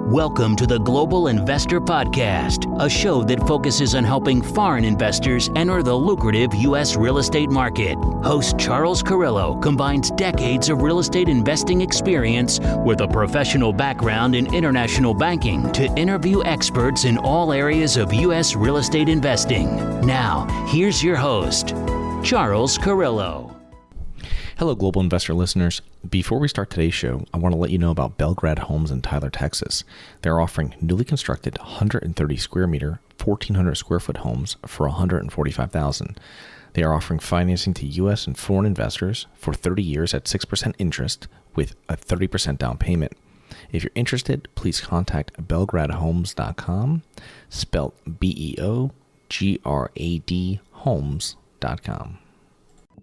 Welcome to the Global Investor Podcast, a show that focuses on helping foreign investors enter the lucrative U.S. real estate market. Host Charles Carillo combines decades of real estate investing experience with a professional background in international banking to interview experts in all areas of U.S. real estate investing. Now, here's your host, Charles Carillo. Hello, Global Investor listeners. Before we start today's show, I want to let you know about Belgrade Homes in Tyler, Texas. They're offering newly constructed 130 square meter, 1,400 square foot homes for $145,000. They are offering financing to U.S. and foreign investors for 30 years at 6% interest with a 30% down payment. If you're interested, please contact belgradehomes.com, spelled BEOGRAD homes.com.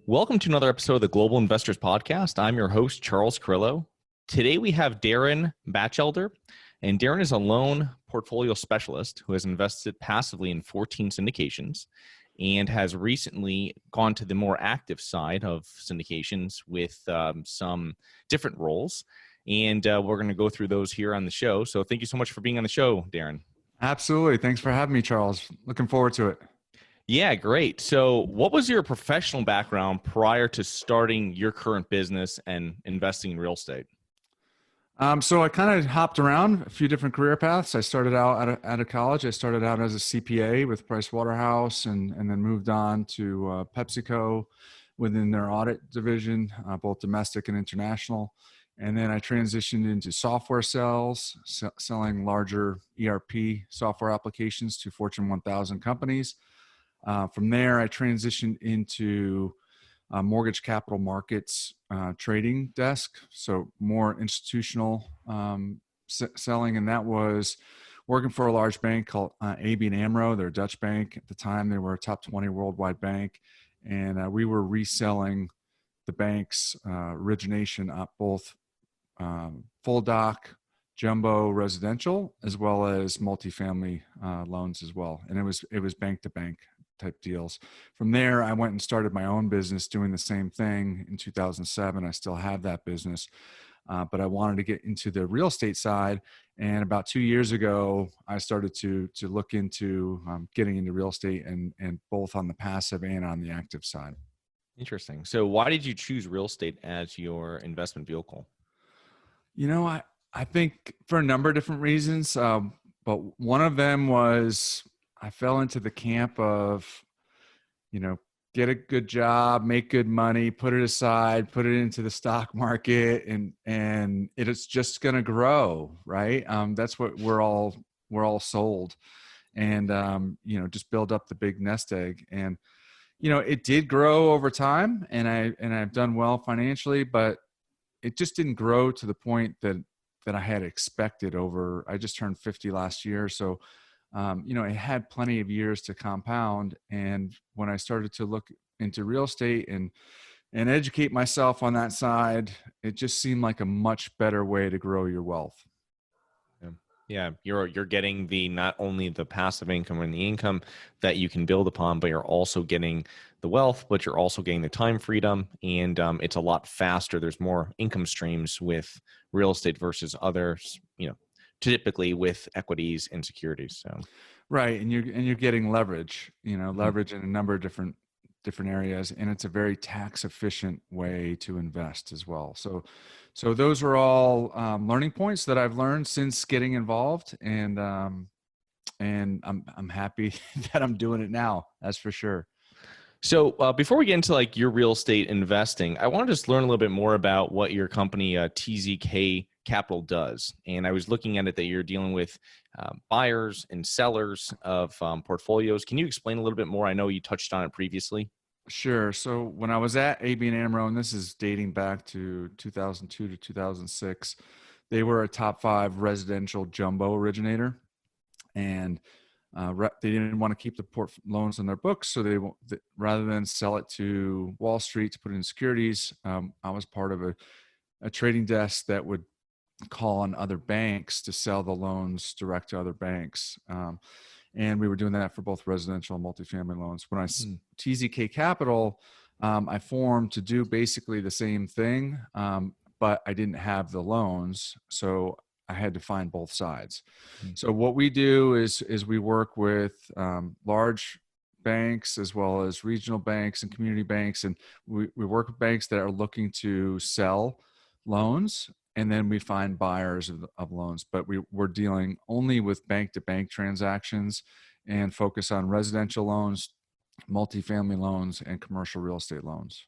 Welcome to another episode of the Global Investors Podcast. I'm your host, Charles Carillo. Today we have Darin Batchelder, and Darin is a loan portfolio specialist who has invested passively in 14 syndications and has recently gone to the more active side of syndications with some different roles. And we're going to go through those here on the show. So thank you so much for being on the show, Darin. Absolutely. Thanks for having me, Charles. Looking forward to it. Yeah, great. So what was your professional background prior to starting your current business and investing in real estate? So I kind of hopped around a few different career paths. I started out out of college. I started out as a CPA with Price Waterhouse and then moved on to PepsiCo within their audit division, both domestic and international. And then I transitioned into software sales, selling larger ERP software applications to Fortune 1000 companies. From there, I transitioned into mortgage capital markets trading desk, so more institutional selling, and that was working for a large bank called ABN AMRO. They're a Dutch bank. At the time, they were a top 20 worldwide bank, and we were reselling the bank's origination at both full doc, jumbo residential, as well as multifamily loans as well, and it was bank to bank type deals. From there, I went and started my own business doing the same thing in 2007. I still have that business, but I wanted to get into the real estate side. And about 2 years ago, I started to look into getting into real estate and both on the passive and on the active side. Interesting. So why did you choose real estate as your investment vehicle? You know, I think for a number of different reasons, but one of them was I fell into the camp of, get a good job, make good money, put it aside, put it into the stock market, and it is just going to grow, right? That's what we're all sold, and just build up the big nest egg. And it did grow over time, and I've done well financially, but it just didn't grow to the point that I had expected. I just turned 50 last year, so. It had plenty of years to compound. And when I started to look into real estate and educate myself on that side, it just seemed like a much better way to grow your wealth. Yeah, you're getting not only the passive income and the income that you can build upon, but you're also getting the wealth, but you're also getting the time freedom, and it's a lot faster. There's more income streams with real estate versus others, typically with equities and securities. So, right, and you're getting leverage, leverage in a number of different areas, and it's a very tax efficient way to invest as well. So those are all learning points that I've learned since getting involved, and I'm happy that I'm doing it now. That's for sure. So before we get into your real estate investing, I want to just learn a little bit more about what your company TZK Capital does. And I was looking at it that you're dealing with buyers and sellers of portfolios. Can you explain a little bit more? I know you touched on it previously. Sure. So when I was at ABN AMRO, and this is dating back to 2002 to 2006, they were a top 5 residential jumbo originator, and they didn't want to keep the loans on their books, so rather than sell it to Wall Street to put it in securities, I was part of a trading desk that would call on other banks to sell the loans direct to other banks. And we were doing that for both residential and multifamily loans. When TZK Capital, I formed to do basically the same thing, but I didn't have the loans. So I had to find both sides. Mm-hmm. So what we do is we work with large banks as well as regional banks and community banks, and we work with banks that are looking to sell loans, and then we find buyers of loans. But we're dealing only with bank-to-bank transactions and focus on residential loans, multifamily loans, and commercial real estate loans.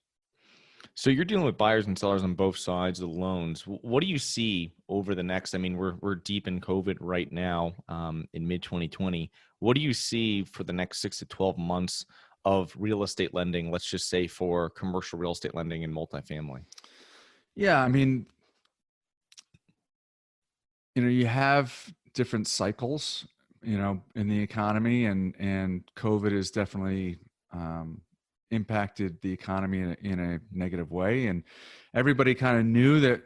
So you're dealing with buyers and sellers on both sides of the loans. What do you see over the next? I mean, we're deep in COVID right now, in mid 2020. What do you see for the next 6 to 12 months of real estate lending? Let's just say for commercial real estate lending and multifamily. Yeah, I mean, you have different cycles, in the economy, and COVID has definitely impacted the economy in a negative way. And everybody kind of knew that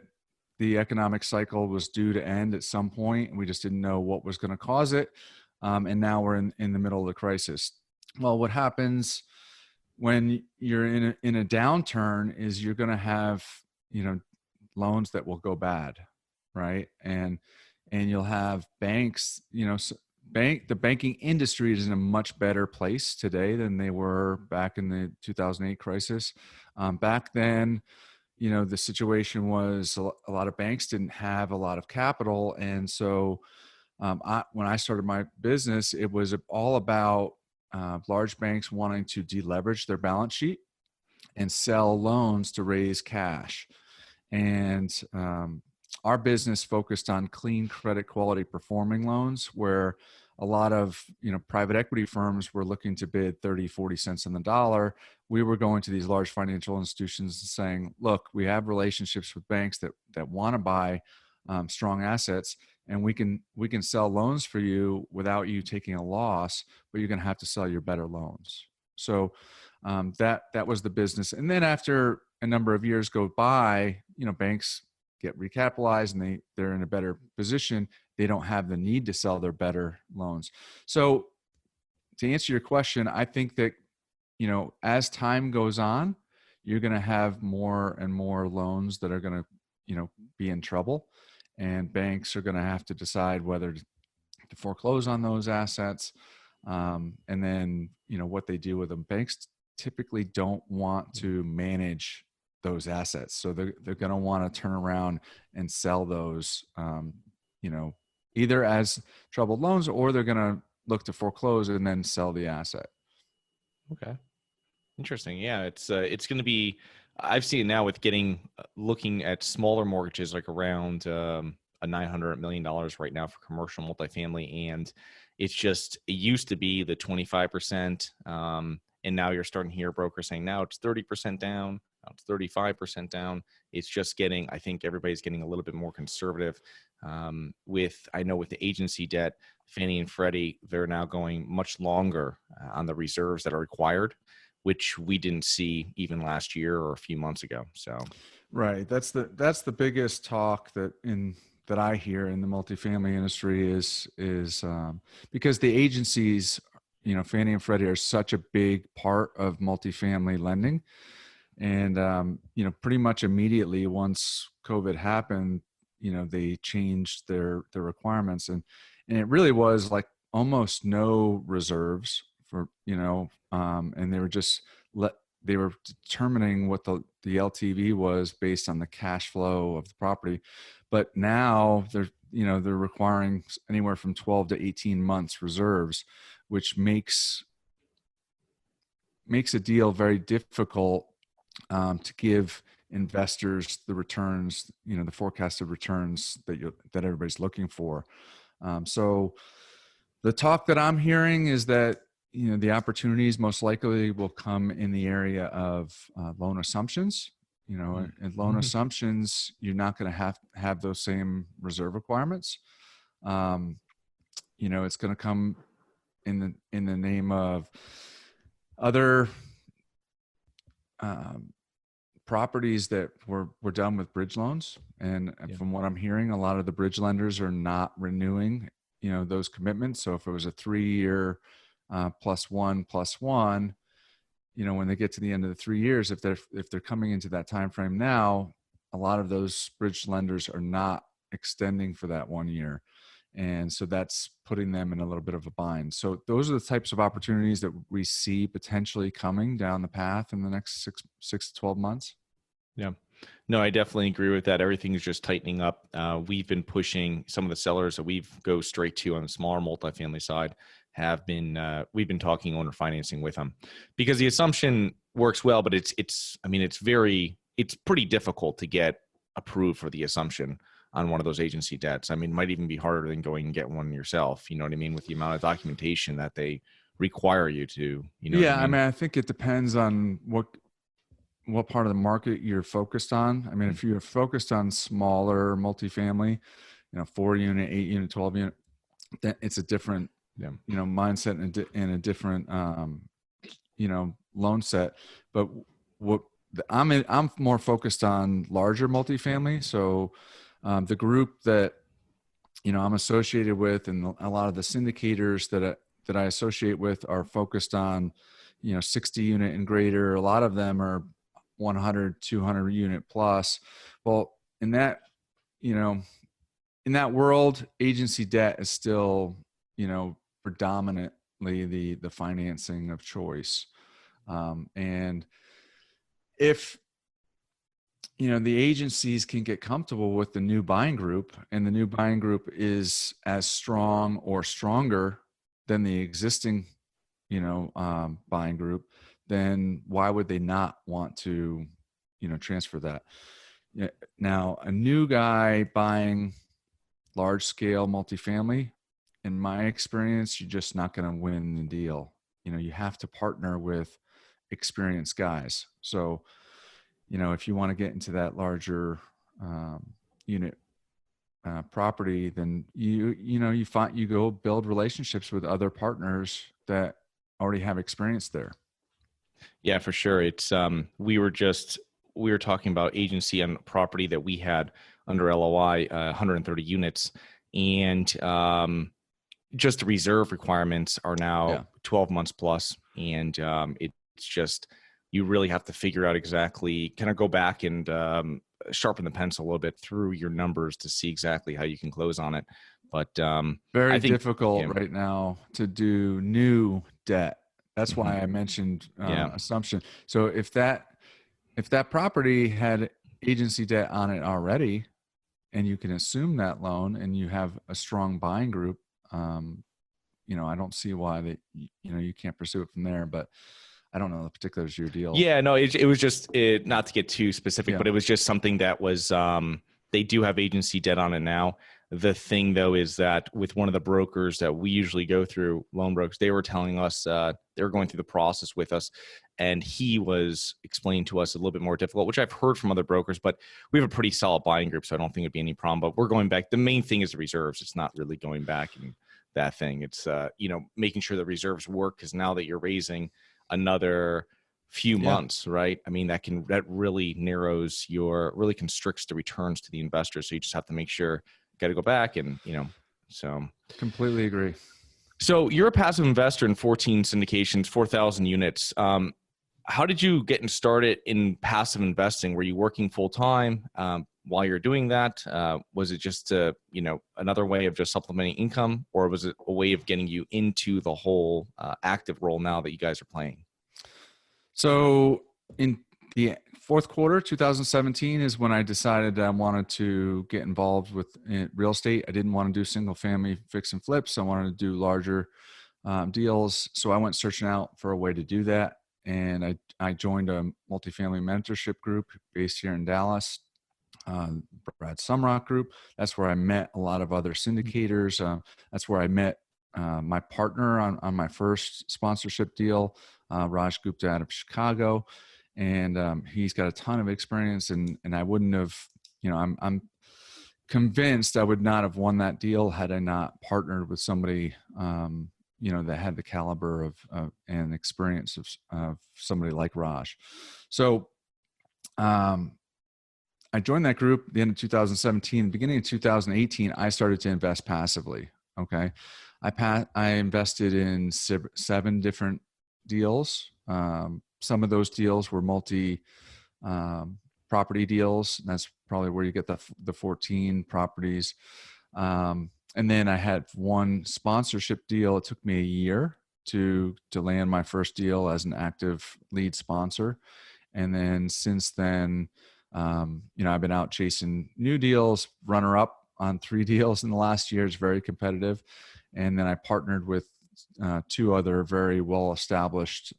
the economic cycle was due to end at some point, and we just didn't know what was going to cause it. And now we're in the middle of the crisis. Well, what happens when you're in a downturn is you're going to have, loans that will go bad, right? And you'll have banks, the banking industry is in a much better place today than they were back in the 2008 crisis. Back then, the situation was a lot of banks didn't have a lot of capital. And so when I started my business, it was all about large banks wanting to deleverage their balance sheet and sell loans to raise cash. And our business focused on clean credit quality performing loans, where a lot of private equity firms were looking to bid 30, 40 cents on the dollar. We were going to these large financial institutions and saying, look, we have relationships with banks that want to buy strong assets, and we can sell loans for you without you taking a loss, but you're going to have to sell your better loans. So that was the business. And then after a number of years go by, banks get recapitalized and they're in a better position. They don't have the need to sell their better loans. So to answer your question, I think that, as time goes on, you're going to have more and more loans that are going to, be in trouble, and banks are going to have to decide whether to foreclose on those assets. And then, what they do with them. Banks typically don't want to manage those assets. So they're going to want to turn around and sell those, either as troubled loans, or they're going to look to foreclose and then sell the asset. Okay. Interesting. Yeah. It's going to be, I've seen it now with looking at smaller mortgages, like around a $900 million right now for commercial multifamily. And it used to be the 25%. And now you're starting to hear brokers saying now it's 30% down. It's 35% down. It's just I think everybody's getting a little bit more conservative. With the agency debt, Fannie and Freddie, they're now going much longer on the reserves that are required, which we didn't see even last year or a few months ago. So, right. That's the biggest talk that I hear in the multifamily industry is because the agencies, Fannie and Freddie, are such a big part of multifamily lending. And, pretty much immediately once COVID happened, they changed their requirements, and it really was like almost no reserves for, and they were just they were determining what the LTV was based on the cash flow of the property. But now they're requiring anywhere from 12 to 18 months reserves, which makes a deal very difficult to give investors the returns, the forecasted returns that everybody's looking for. So the talk that I'm hearing is that, the opportunities most likely will come in the area of loan assumptions. And loan assumptions, you're not going to have those same reserve requirements. It's going to come in the name of other properties that were done with bridge loans. And from what I'm hearing, a lot of the bridge lenders are not renewing, those commitments. So if it was a 3-year +1, when they get to the end of the 3 years, if they're coming into that time frame now, a lot of those bridge lenders are not extending for that 1 year. And so that's putting them in a little bit of a bind. So those are the types of opportunities that we see potentially coming down the path in the next six to 12 months. Yeah. No, I definitely agree with that. Everything is just tightening up. We've been pushing some of the sellers that we've go straight to on the smaller multifamily side we've been talking owner financing with them, because the assumption works well, but it's pretty difficult to get approved for the assumption on one of those agency debts. I mean, it might even be harder than going and get one yourself. You know what I mean? With the amount of documentation that they require you to, Yeah. I mean, I think it depends on what part of the market you're focused on. I mean, if you're focused on smaller multifamily, 4 unit, 8 unit, 12 unit, then it's a different, mindset and a different, loan set. But I'm more focused on larger multifamily. So the group that, I'm associated with, and a lot of the syndicators that I associate with are focused on, 60 unit and greater. A lot of them are 100, 200 unit plus. Well, in that world, agency debt is still, predominantly the financing of choice. And if, the agencies can get comfortable with the new buying group, and the new buying group is as strong or stronger than the existing, buying group, then why would they not want to, transfer that? Now, a new guy buying large scale multifamily, in my experience, you're just not going to win the deal. You have to partner with experienced guys. So, if you want to get into that larger unit property, then you go build relationships with other partners that already have experience there. Yeah, for sure. It's we were talking about agency on property that we had under LOI, 130 units, and just the reserve requirements are now 12 months plus, and it's just, you really have to figure out exactly, kind of go back and sharpen the pencil a little bit through your numbers to see exactly how you can close on it. But very difficult right now to do new debt. That's why I mentioned assumption. So if that property had agency debt on it already, and you can assume that loan, and you have a strong buying group, I don't see why that you can't pursue it from there. But I don't know the particulars of your deal. Yeah, no, it was just not to get too specific, but it was just something that was they do have agency debt on it now. The thing, though, is that with one of the brokers that we usually go through, loan brokers, they were telling us they were going through the process with us, and he was explaining to us a little bit more difficult, which I've heard from other brokers, but we have a pretty solid buying group, so I don't think it'd be any problem. But we're going back. The main thing is the reserves. It's not really going back and that thing. It's making sure the reserves work, because now that you're raising another few months, right? I mean, that really really constricts the returns to the investor. So you just have to make sure, got to go back and, so. Completely agree. So you're a passive investor in 14 syndications, 4,000 units. How did you get started in passive investing? Were you working full time while you're doing that? Was it just another way of just supplementing income, or was it a way of getting you into the whole active role now that you guys are playing? So in the fourth quarter, 2017 is when I decided that I wanted to get involved with real estate. I didn't want to do single family fix and flips. I wanted to do larger deals. So I went searching out for a way to do that. And I joined a multifamily mentorship group based here in Dallas, Brad Sumrock group. That's where I met a lot of other syndicators. That's where I met my partner on my first sponsorship deal, Raj Gupta out of Chicago. And he's got a ton of experience, and I wouldn't have, I'm convinced I would not have won that deal had I not partnered with somebody, that had the caliber of and experience of somebody like Raj. So I joined that group at the end of 2017. Beginning of 2018, I started to invest passively. Okay. I invested in 7 different deals. Some of those deals were multi property deals. That's probably where you get the 14 properties. And then I had one sponsorship deal. It took me a year to land my first deal as an active lead sponsor. And then since then, I've been out chasing new deals, runner up on 3 deals in the last year. It's very competitive. And then I partnered with 2 other very well-established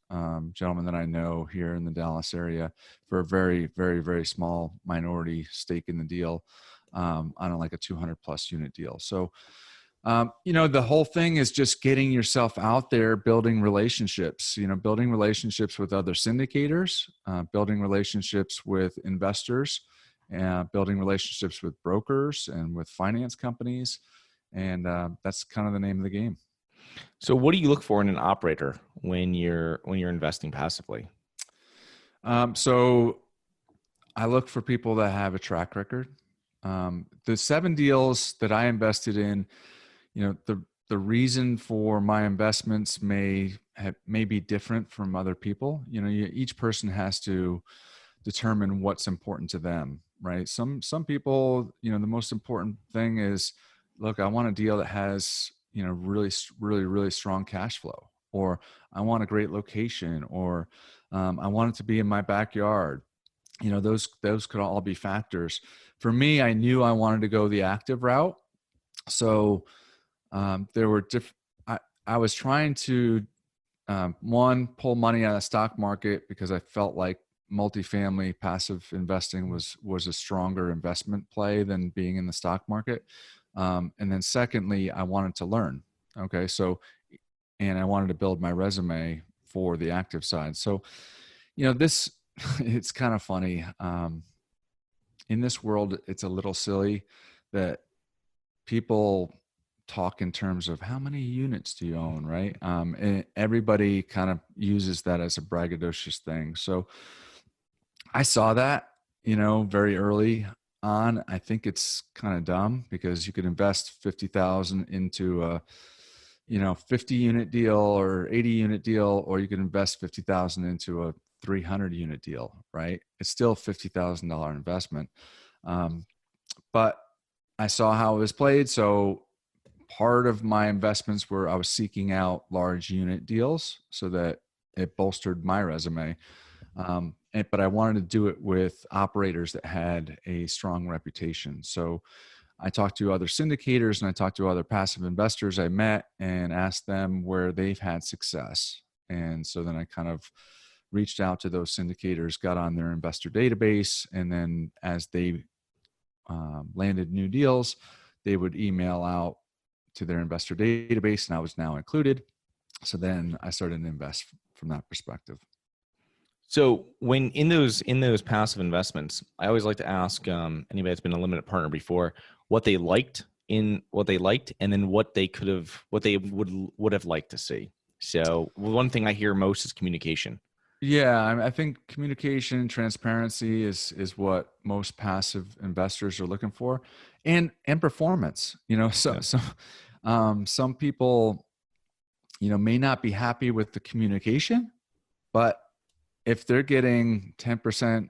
gentlemen that I know here in the Dallas area for a very, very, very small minority stake in the deal on like a 200 plus unit deal. So, the whole thing is just getting yourself out there, building relationships, building relationships with other syndicators, building relationships with investors, building relationships with brokers and with finance companies. And that's kind of the name of the game. So what do you look for in an operator when you're investing passively? So I look for people that have a track record. The 7 deals that I invested in, the reason for my investments may be different from other people. Each person has to determine what's important to them, right? Some people, the most important thing is, look, I want a deal that has, really, really, really strong cash flow, or I want a great location, or I want it to be in my backyard. Those could all be factors. For me, I knew I wanted to go the active route. So there were I was trying to, one, pull money out of the stock market because I felt like multifamily passive investing was a stronger investment play than being in the stock market. And then secondly, I wanted to learn. Okay. So, and I wanted to build my resume for the active side. So, it's kind of funny. In this world, it's a little silly that people talk in terms of how many units do you own, right? And everybody kind of uses that as a braggadocious thing. So I saw that, very early on. I think it's kind of dumb because you could invest 50,000 into a, 50 unit deal or 80 unit deal, or you could invest 50,000 into a 300 unit deal, right? It's still $50,000 investment. But I saw how it was played. So part of my investments were I was seeking out large unit deals so that it bolstered my resume. But I wanted to do it with operators that had a strong reputation. So I talked to other syndicators and I talked to other passive investors I met and asked them where they've had success. And so then I kind of reached out to those syndicators, got on their investor database, and then as they landed new deals, they would email out to their investor database, and I was now included. So then I started to invest from that perspective. So when in those passive investments, I always like to ask anybody that's been a limited partner before what they liked, and then what they would have liked to see. So one thing I hear most is communication. Yeah, I think communication and transparency is what most passive investors are looking for, and performance. Some people, may not be happy with the communication, but if they're getting 10%,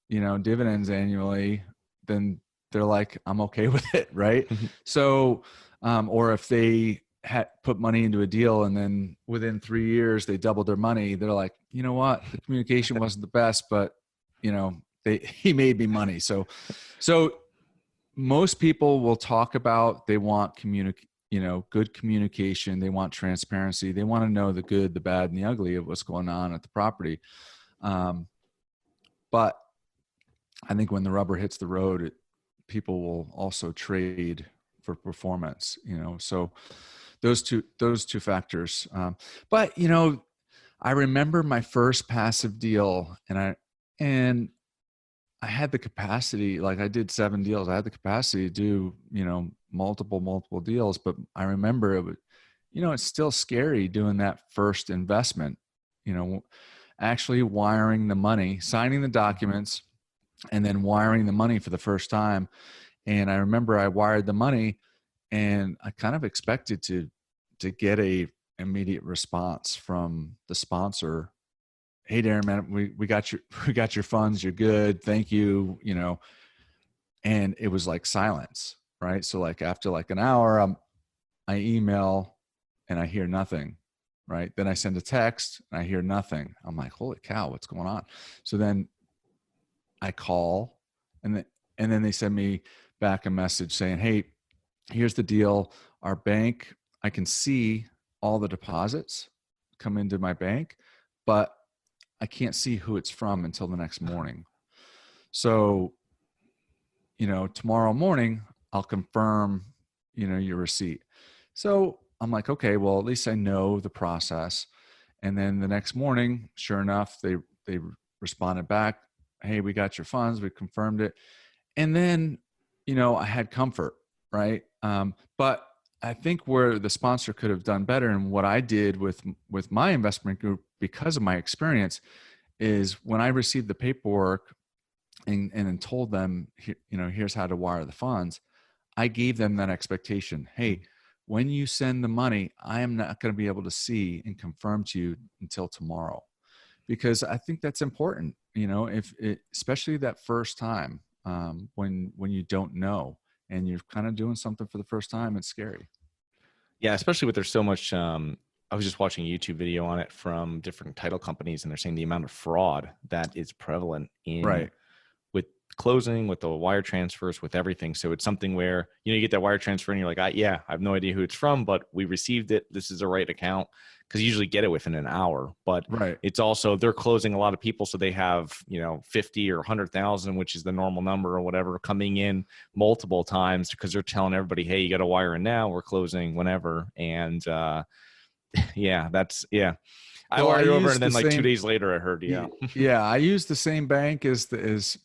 dividends annually, then they're like, I'm okay with it, right? So, or if they had put money into a deal and then within 3 years they doubled their money, they're like, you know what, the communication wasn't the best, but he made me money. So most people will talk about, they want good communication. They want transparency. They want to know the good, the bad, and the ugly of what's going on at the property. But I think when the rubber hits the road, people will also trade for performance, so those two factors. But I remember my first passive deal, and I had the capacity, like I did 7 deals. I had the capacity to do, multiple deals, but I remember it was, it's still scary doing that first investment, actually wiring the money, signing the documents, and then wiring the money for the first time. And I remember I wired the money and I kind of expected to get a immediate response from the sponsor. Hey, Darin, man, we got your funds. You're good. Thank you. and it was like silence, right? So like after like an hour, I email and I hear nothing, right? Then I send a text and I hear nothing. I'm like, holy cow, what's going on? So then I call, and then they send me back a message saying, hey, here's the deal. Our bank, I can see all the deposits come into my bank, but I can't see who it's from until the next morning. So, tomorrow morning I'll confirm, your receipt. So I'm like, okay, well, at least I know the process. And then the next morning, sure enough, they responded back, hey, we got your funds, we confirmed it. And then, I had comfort, right? But I think where the sponsor could have done better, and what I did with my investment group because of my experience, is when I received the paperwork and told them, here's how to wire the funds, I gave them that expectation. Hey, when you send the money, I am not going to be able to see and confirm to you until tomorrow, because I think that's important. Especially that first time, when you don't know and you're kind of doing something for the first time, it's scary. Yeah, especially with there's so much. I was just watching a YouTube video on it from different title companies, and they're saying the amount of fraud that is prevalent in Right. with closing, with the wire transfers, with everything. So it's something where you get that wire transfer and you're like, I have no idea who it's from, but we received it. This is the right account, because you usually get it within an hour. But Right. it's also they're closing a lot of people, so they have 50 or 100,000, which is the normal number or whatever, coming in multiple times because they're telling everybody, hey, you got to wire in now. We're closing whenever, and I Well, I wired over, used and then the like 2 same. days later, I heard, Yeah, I use the same bank as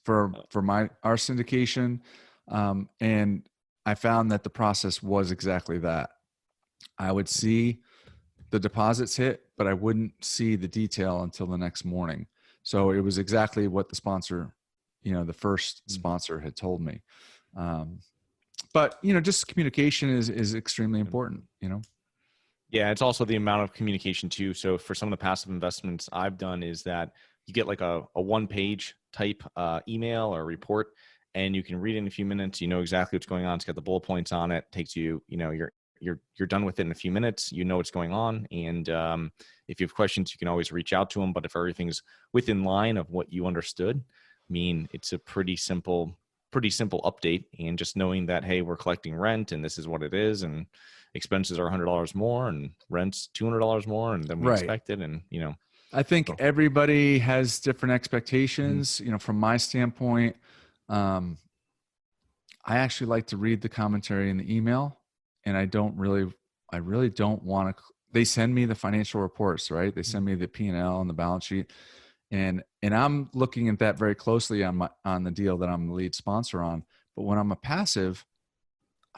for our syndication, and I found that the process was exactly that. I would see the deposits hit, but I wouldn't see the detail until the next morning. So it was exactly what the sponsor, the first sponsor had told me. But just communication is extremely important. Yeah, it's also the amount of communication too. So for some of the passive investments I've done is that you get like a one-page type email or report, and you can read it in a few minutes. You know exactly what's going on. It's got the bullet points on it. Takes you, you're done with it in a few minutes. You know what's going on, and if you have questions, you can always reach out to them. But if everything's within line of what you understood, it's a pretty simple update. And just knowing that, hey, we're collecting rent, and this is what it is, and expenses are $100 more and rent's $200 more and than we Right. expected. And, I think everybody has different Mm-hmm. expectations. From my standpoint, I actually like to read the commentary in the email, and I really don't want to. They send me the financial reports, right? They send me the P&L and the balance sheet, and I'm looking at that very closely on the deal that I'm the lead sponsor on. But when I'm a passive,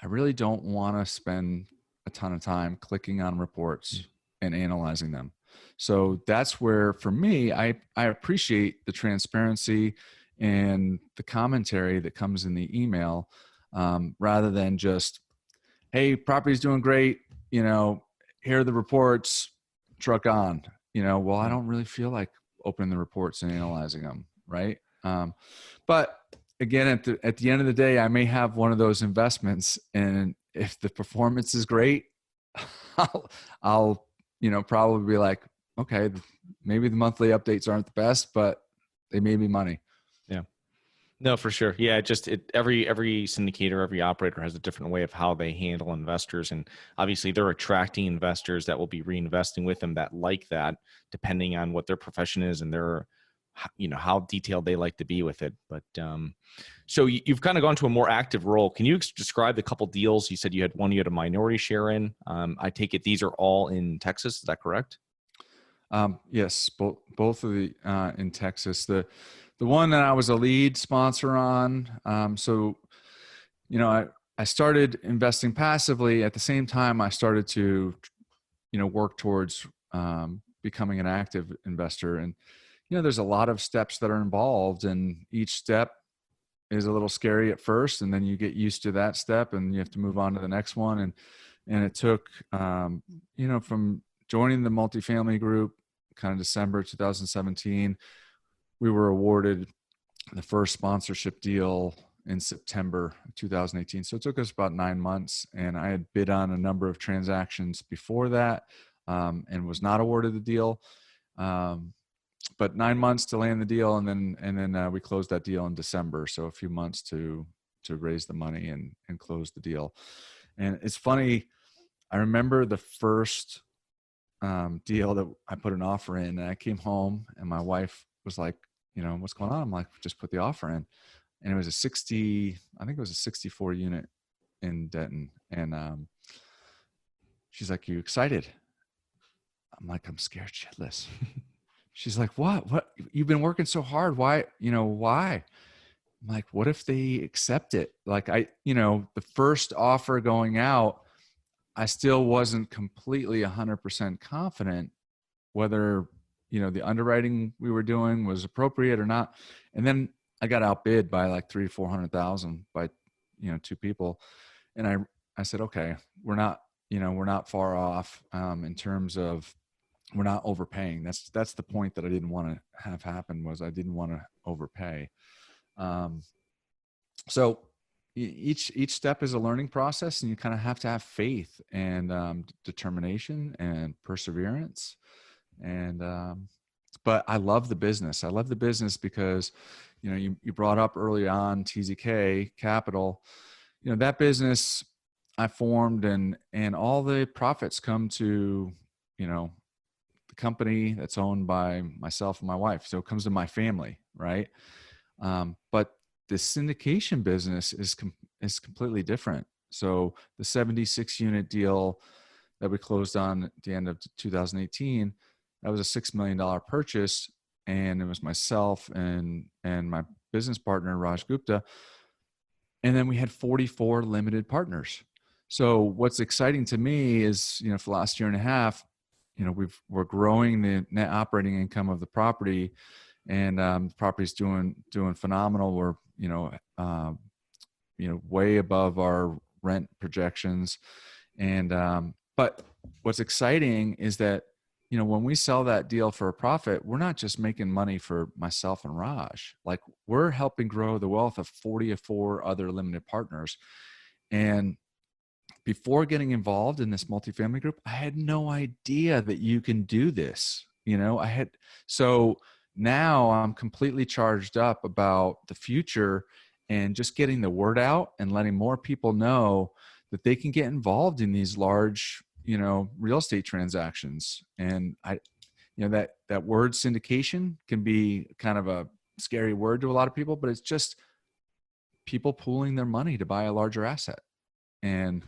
I really don't want to spend a ton of time clicking on reports and analyzing them. So that's where, for me, I appreciate the transparency and the commentary that comes in the email, rather than just, hey, property's doing great, here are the reports, truck on. Well, I don't really feel like opening the reports and analyzing them, right? But again, at the end of the day, I may have one of those investments, and if the performance is great, I'll probably be like, okay, maybe the monthly updates aren't the best, but they may be money. Yeah. No, for sure. Yeah, every syndicator, every operator has a different way of how they handle investors, and obviously they're attracting investors that will be reinvesting with them that like that, depending on what their profession is and their, how detailed they like to be with it. But so you've kind of gone to a more active role. Can you describe the couple deals? You said you had a minority share in. I take it these are all in Texas. Is that correct? Yes, both of the in Texas. The one that I was a lead sponsor on. So, I started investing passively. At the same time, I started to, work towards becoming an active investor. And, there's a lot of steps that are involved, and each step is a little scary at first, and then you get used to that step and you have to move on to the next one. And it took, from joining the multifamily group, kind of December 2017, we were awarded the first sponsorship deal in September 2018. So it took us about 9 months, and I had bid on a number of transactions before that, and was not awarded the deal. But 9 months to land the deal, and then we closed that deal in December. So a few months to raise the money and close the deal. And it's funny, I remember the first deal that I put an offer in, and I came home and my wife was like, what's going on? I'm like, just put the offer in. And it was I think it was a 64 unit in Denton. And she's like, you excited? I'm like, I'm scared shitless. She's like, what? You've been working so hard. Why? Why? I'm like, what if they accept it? Like the first offer going out, I still wasn't completely 100% confident whether, the underwriting we were doing was appropriate or not. And then I got outbid by like 300,000-400,000 by, two people. And I said, okay, we're not far off in terms of, we're not overpaying. That's the point that I didn't want to have happen, was I didn't want to overpay. So each step is a learning process, and you kind of have to have faith and determination and perseverance. And but I love the business. I love the business because, you brought up early on TZK Capital. That business I formed, and all the profits come to, the company that's owned by myself and my wife. So it comes to my family, right? But the syndication business is completely different. So the 76 unit deal that we closed on at the end of 2018, that was a $6 million purchase. And it was myself and my business partner, Raj Gupta. And then we had 44 limited partners. So what's exciting to me is, for the last year and a half, we're growing the net operating income of the property, and the property's doing phenomenal. We're, way above our rent projections. And, but what's exciting is that, when we sell that deal for a profit, we're not just making money for myself and Raj. Like, we're helping grow the wealth of 44 other limited partners. And before getting involved in this multifamily group, I had no idea that you can do this. So now I'm completely charged up about the future and just getting the word out and letting more people know that they can get involved in these large, real estate transactions. And that word syndication can be kind of a scary word to a lot of people, but it's just people pooling their money to buy a larger asset. And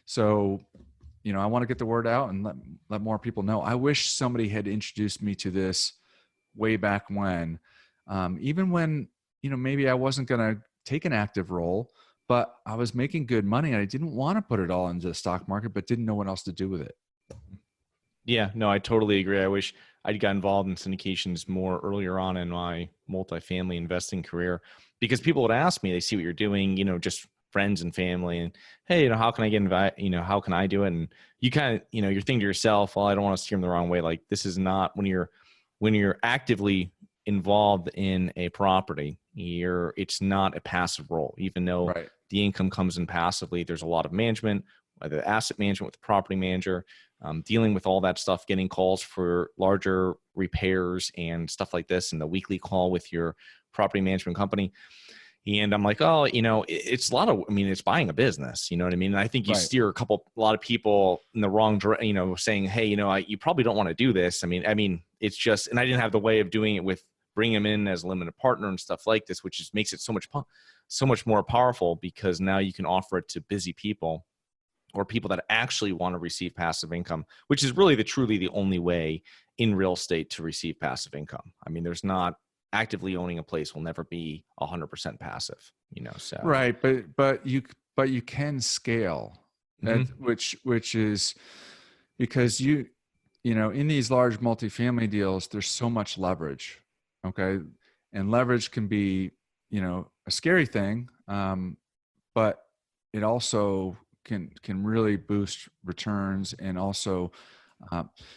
so, I want to get the word out and let more people know. I wish somebody had introduced me to this way back when, even when, maybe I wasn't going to take an active role, but I was making good money and I didn't want to put it all into the stock market, but didn't know what else to do with it. Yeah, no, I totally agree. I wish I'd got involved in syndications more earlier on in my multifamily investing career, because people would ask me, they see what you're doing, just friends and family, and, hey, how can I get invited? How can I do it? And you kind of, you're thinking to yourself, well, I don't want to steer them the wrong way. Like, this is not, when you're actively involved in a property, it's not a passive role, even though Right. the income comes in passively. There's a lot of management, whether asset management with the property manager, dealing with all that stuff, getting calls for larger repairs and stuff like this, and the weekly call with your property management company. And I'm like, oh, it's a lot of, it's buying a business, you know what I mean? And I think you Right. steer a lot of people in the wrong direction, saying, hey, you probably don't want to do this. I mean, it's just, and I didn't have the way of doing it with bringing them in as a limited partner and stuff like this, which just makes it so much more powerful, because now you can offer it to busy people or people that actually want to receive passive income, which is really truly the only way in real estate to receive passive income. There's not, actively owning a place will never be 100% passive, so. Right. But you can scale, which is because in these large multifamily deals, there's so much leverage. Okay. And leverage can be, a scary thing. But it also can really boost returns. And also,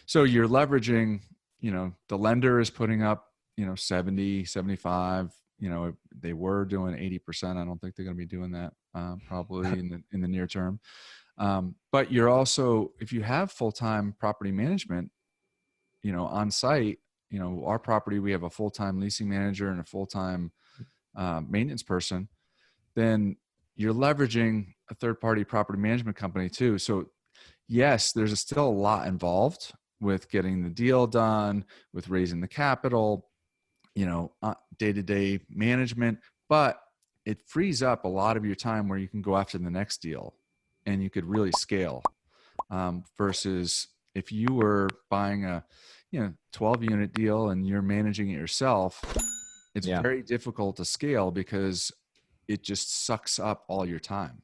so you're leveraging, the lender is putting up, 70, 75, they were doing 80%. I don't think they're going to be doing that probably in the near term. But you're also, if you have full-time property management, on site, our property, we have a full-time leasing manager and a full-time maintenance person, then you're leveraging a third-party property management company too. So yes, there's still a lot involved with getting the deal done, with raising the capital, day-to-day management, but it frees up a lot of your time where you can go after the next deal and you could really scale, versus if you were buying a 12 unit deal and you're managing it yourself, it's very difficult to scale because it just sucks up all your time.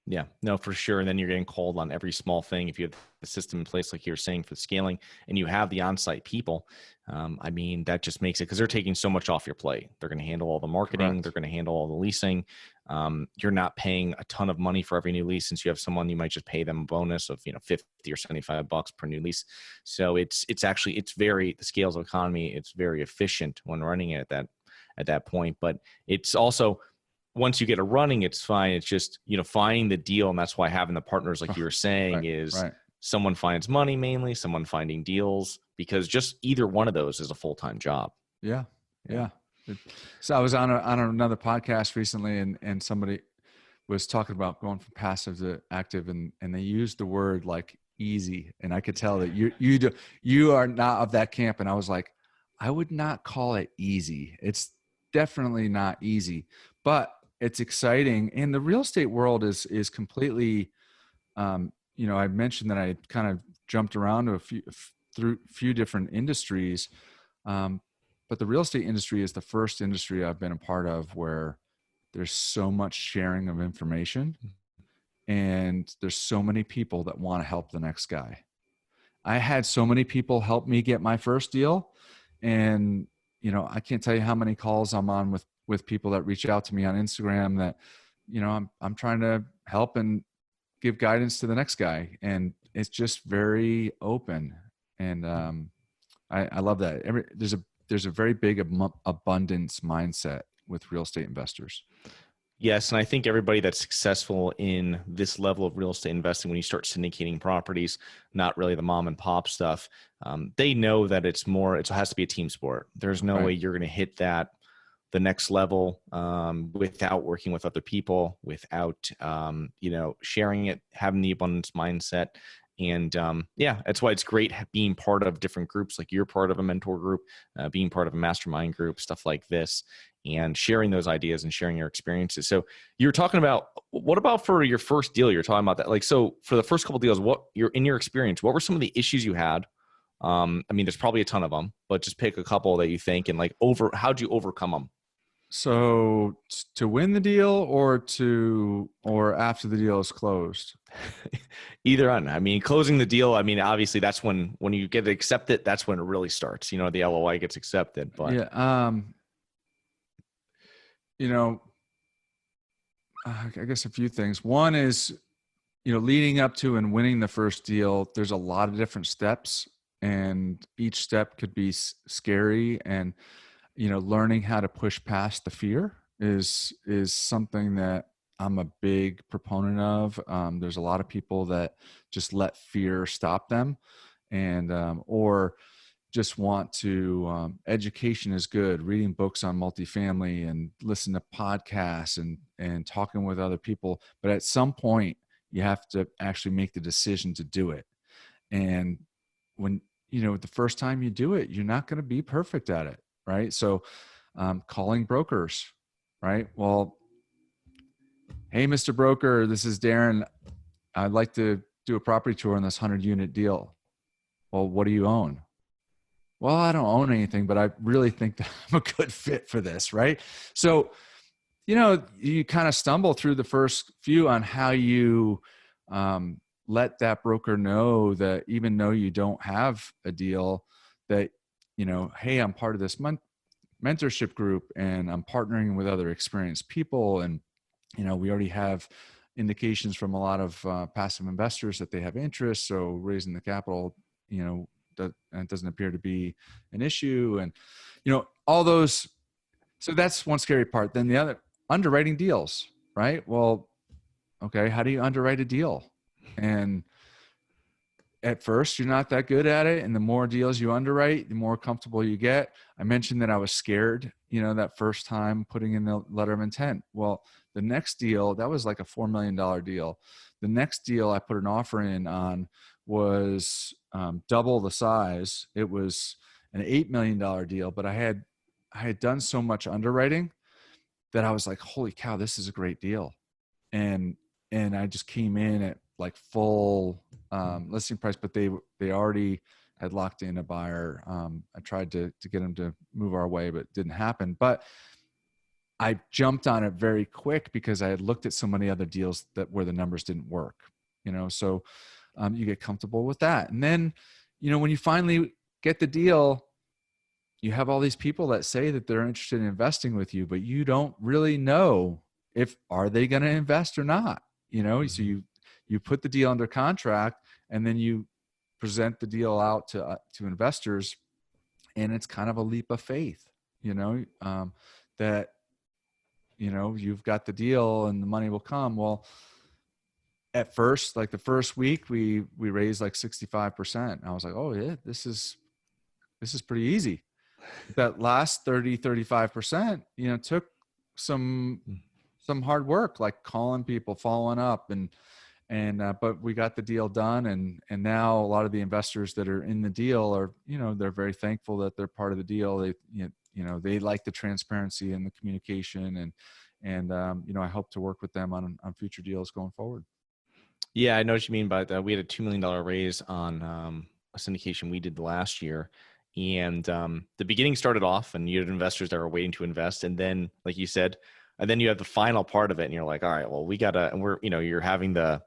Yeah, no, for sure. And then you're getting called on every small thing. If you have the system in place, like you're saying, for scaling, and you have the on-site people, that just makes it, because they're taking so much off your plate. They're going to handle all the marketing. Correct. They're going to handle all the leasing. You're not paying a ton of money for every new lease, since you have someone, you might just pay them a bonus of, $50 or $75 per new lease. So it's very, the scales of economy, it's very efficient when running it at that point. But it's also, once you get it running, it's fine. It's just, finding the deal. And that's why having the partners, like you were saying, right. Someone finds money mainly, someone finding deals, because just either one of those is a full-time job. Yeah. So I was on another podcast recently, and somebody was talking about going from passive to active, and they used the word like easy. And I could tell that you are not of that camp. And I was like, I would not call it easy. It's definitely not easy, but it's exciting. And the real estate world is completely, I mentioned that I kind of jumped around to a few different industries. But the real estate industry is the first industry I've been a part of where there's so much sharing of information, and there's so many people that want to help the next guy. I had so many people help me get my first deal, and I can't tell you how many calls I'm on with people that reach out to me on Instagram that, I'm trying to help and give guidance to the next guy. And it's just very open. And I love that. There's a very big abundance mindset with real estate investors. Yes. And I think everybody that's successful in this level of real estate investing, when you start syndicating properties, not really the mom and pop stuff, they know that it has to be a team sport. There's no way you're going to hit the next level without working with other people, without, sharing it, having the abundance mindset. And that's why it's great being part of different groups, like you're part of a mentor group, being part of a mastermind group, stuff like this, and sharing those ideas and sharing your experiences. So you're talking about, what about for your first deal? You're talking about that. So for the first couple of deals, in your experience, what were some of the issues you had? There's probably a ton of them, but just pick a couple that you think, and how'd you overcome them? So to win the deal or after the deal is closed? Either one. Closing the deal, obviously that's when you get it accepted, that's when it really starts. The LOI gets accepted. But yeah, I guess a few things. One is, leading up to and winning the first deal, there's a lot of different steps, and each step could be scary. And learning how to push past the fear is something that I'm a big proponent of. There's a lot of people that just let fear stop them, and or just want to, education is good, reading books on multifamily and listen to podcasts and talking with other people. But at some point you have to actually make the decision to do it. And when, the first time you do it, you're not going to be perfect at it. Right. So, calling brokers, right? Well, hey, Mr. Broker, this is Darin. I'd like to do a property tour on this 100-unit deal. Well, what do you own? Well, I don't own anything, but I really think that I'm a good fit for this. Right. So, you kind of stumble through the first few on how you, let that broker know that even though you don't have a deal, that, hey, I'm part of this mentorship group and I'm partnering with other experienced people. And, we already have indications from a lot of passive investors that they have interest. So raising the capital, it doesn't appear to be an issue. And, all those So that's one scary part. Then the other, underwriting deals, right? Well, okay, how do you underwrite a deal? And at first you're not that good at it. And the more deals you underwrite, the more comfortable you get. I mentioned that I was scared, that first time putting in the letter of intent. Well, the next deal, that was like a $4 million deal. The next deal I put an offer in on was double the size. It was an $8 million deal, but I had done so much underwriting that I was like, holy cow, this is a great deal. And I just came in at like full listing price, but they already had locked in a buyer. I tried to get them to move our way, but it didn't happen. But I jumped on it very quick because I had looked at so many other deals where the numbers didn't work, so you get comfortable with that. And then, when you finally get the deal, you have all these people that say that they're interested in investing with you, but you don't really know are they going to invest or not, So you put the deal under contract and then you present the deal out to investors, and it's kind of a leap of faith, that, you've got the deal and the money will come. Well, at first, like the first week we raised like 65%. I was like, oh yeah, this is pretty easy. That last 35%, took some hard work, like calling people, following up, but we got the deal done. And now a lot of the investors that are in the deal are, they're very thankful that they're part of the deal. They, they like the transparency and the communication, and I hope to work with them on future deals going forward. Yeah, I know what you mean by that. We had a $2 million raise on a syndication we did last year. And the beginning started off and you had investors that were waiting to invest. And then, like you said, and then you have the final part of it and you're like, all right, well, we gotta, and we're, you're having the,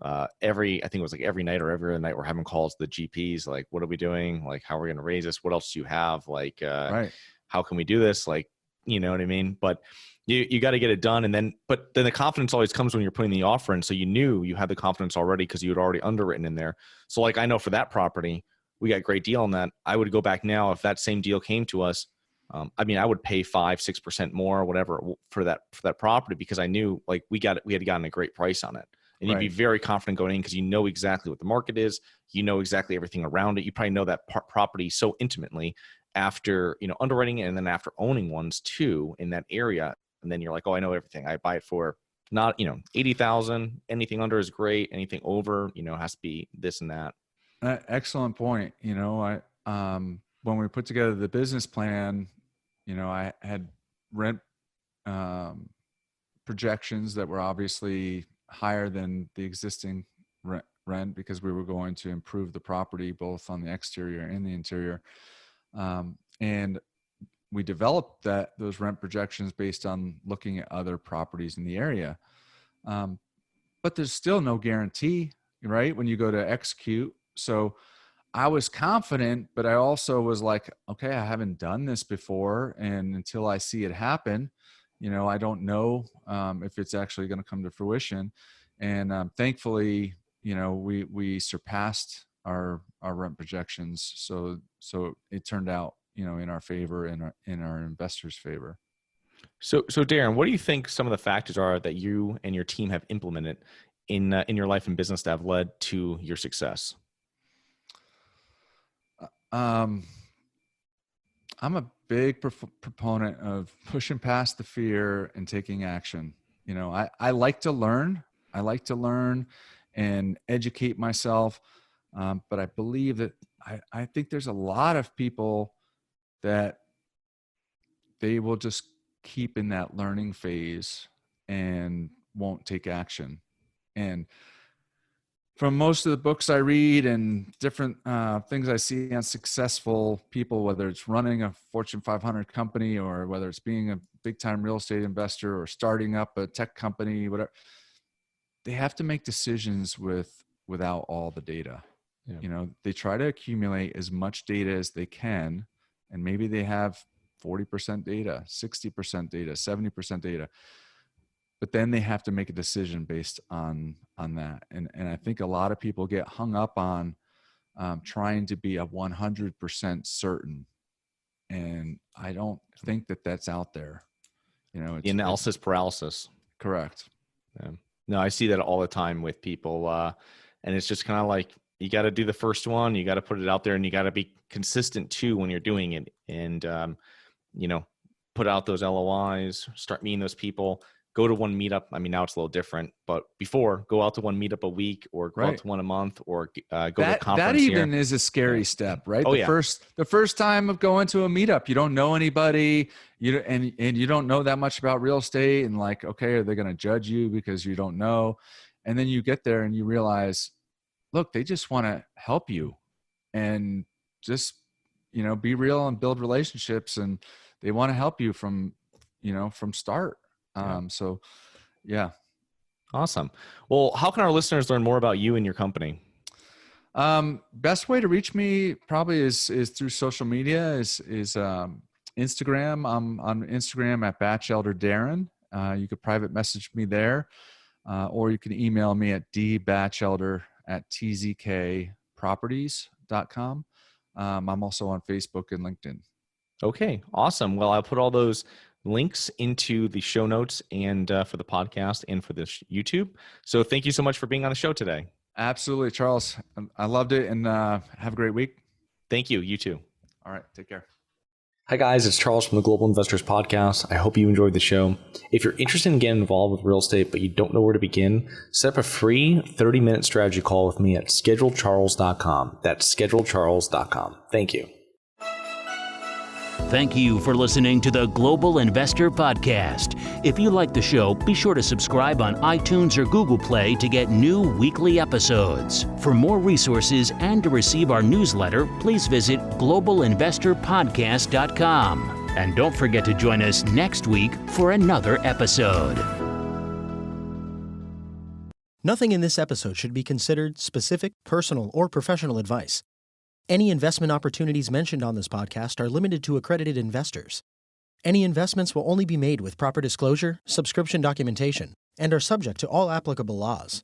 I think it was like every night or every other night we're having calls to the GPs. Like, what are we doing? Like, how are we going to raise this? What else do you have? Like, right. How can we do this? Like, you know what I mean? But you got to get it done. But then the confidence always comes when you're putting the offer in. So you knew you had the confidence already because you had already underwritten in there. So like, I know for that property, we got a great deal on that. I would go back now if that same deal came to us. I would pay 5-6% more or whatever for that property because I knew like we had gotten a great price on it. And you'd be very confident going in because you know exactly what the market is. You know exactly everything around it. You probably know that property so intimately after, underwriting it and then after owning ones too in that area. And then you're like, oh, I know everything. I buy it for not, 80,000. Anything under is great. Anything over, has to be this and that. Excellent point. When we put together the business plan, I had rent projections that were obviously higher than the existing rent because we were going to improve the property both on the exterior and the interior. And we developed those rent projections based on looking at other properties in the area. But there's still no guarantee, right? When you go to execute. So I was confident, but I also was like, okay, I haven't done this before. And until I see it happen, I don't know if it's actually going to come to fruition. And thankfully, we surpassed our rent projections. So it turned out, in our favor, in our investors' favor. So Darin, what do you think some of the factors are that you and your team have implemented in your life and business that have led to your success? I'm a big proponent of pushing past the fear and taking action. I like to learn. I like to learn and educate myself. But I believe that I think there's a lot of people that they will just keep in that learning phase and won't take action. And from most of the books I read and different things I see on successful people, whether it's running a Fortune 500 company or whether it's being a big time real estate investor or starting up a tech company, whatever, they have to make decisions without all the data. Yeah. They try to accumulate as much data as they can, and maybe they have 40% data, 60% data, 70% data. But then they have to make a decision based on that. And I think a lot of people get hung up on trying to be 100% certain And I don't think that that's out there. The analysis paralysis. Correct. Yeah. No, I see that all the time with people. And it's just kind of like, you got to do the first one, you got to put it out there, and you got to be consistent too when you're doing it. And, put out those LOIs, start meeting those people, go to one meetup. I mean, now it's a little different, but before, go out to one meetup a week, or go out to one a month, or go to a conference. That even is a scary step, right? The first time of going to a meetup, you don't know anybody, and you don't know that much about real estate, and like, okay, are they going to judge you because you don't know? And then you get there and you realize, look, they just want to help you, and just be real and build relationships, and they want to help you from start. So yeah. Awesome. Well, how can our listeners learn more about you and your company? Best way to reach me probably is through social media, is Instagram. I'm on Instagram at Batchelder Darin. You could private message me there, or you can email me at dbatchelder@tzkproperties.com. I'm also on Facebook and LinkedIn. Okay, awesome. Well, I'll put all those links into the show notes, and for the podcast and for this YouTube. So thank you so much for being on the show today. Absolutely, Charles. I loved it, and have a great week. Thank you. You too. All right. Take care. Hi, guys. It's Charles from the Global Investors Podcast. I hope you enjoyed the show. If you're interested in getting involved with real estate, but you don't know where to begin, set up a free 30-minute strategy call with me at schedulecharles.com. That's schedulecharles.com. Thank you. Thank you for listening to the Global Investor Podcast. If you like the show, be sure to subscribe on iTunes or Google Play to get new weekly episodes. For more resources and to receive our newsletter, please visit globalinvestorpodcast.com. And don't forget to join us next week for another episode. Nothing in this episode should be considered specific, personal, or professional advice. Any investment opportunities mentioned on this podcast are limited to accredited investors. Any investments will only be made with proper disclosure, subscription documentation, and are subject to all applicable laws.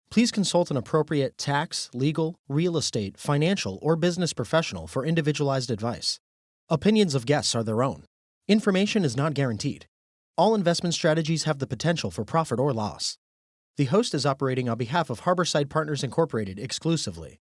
Please consult an appropriate tax, legal, real estate, financial, or business professional for individualized advice. Opinions of guests are their own. Information is not guaranteed. All investment strategies have the potential for profit or loss. The host is operating on behalf of Harborside Partners Incorporated exclusively.